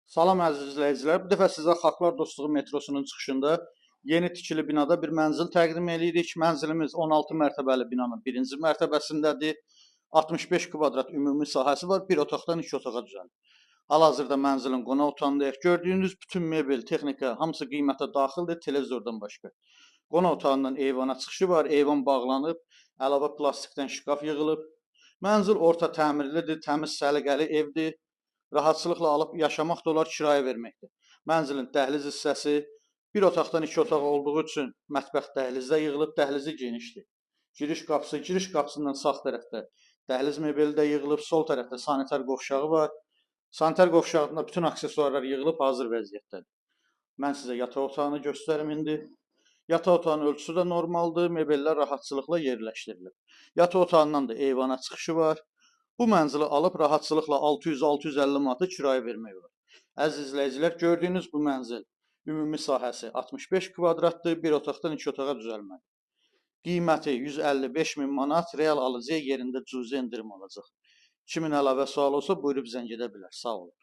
Salam əziz izləyicilər. Bu dəfə sizə Xalqlar Dostluğu metrosunun çıxışında yeni tikili binada bir mənzil təqdim edirik. Mənzilimiz 16 mərtəbəli binanın birinci mərtəbəsindədir. 65 kvadrat ümumi sahəsi var. Bir otaqdan 2 otağa düzəlir. Hal-hazırda mənzilin qonaq otağındayıq. Gördüyünüz bütün mebel, texnika hamısı qiymətə daxildir, televizordan başqa. Qonaq otağından eyvana çıxışı var. Eyvan bağlanıb, əlavə plastikdən şkaf yığılıb. Mənzil orta təmirlidir, təmiz, səliqəli evdir. Rahatçılıqla alıb yaşamaq da olar, kirayə verməkdir. Mənzilin dəhliz hissəsi bir otaqdan 2 otaq olduğu üçün mətbəx dəhlizdə yığılıb, dəhlizi genişdir. Giriş qapısından sağ tərəfdə dəhliz mebeli də yığılıb, sol tərəfdə sanitar qovşağı var. Sanitar qovşağında bütün aksesuarlar yığılıb hazır vəziyyətdədir. Mən sizə yataq otağını göstərim indi. Yataq otağının ölçüsü də normaldır, mebellər rahatçılıqla yerləşdirilib. Yataq otağından da eyvana çıxışı var. Bu mənzili alıb rahatçılıqla 600-650 manata kirayə vermək olar. Əziz izləyicilər, gördüyünüz bu mənzil ümumi sahəsi 65 kvadratdır, bir otaqdan 2 otağa düzəlməlidir. Qiyməti 155 min manat, real alıcıya yerində cüzi endirim olacaq. Kimin əlavə sual olsa buyurub zəng edə bilər. Sağ olun.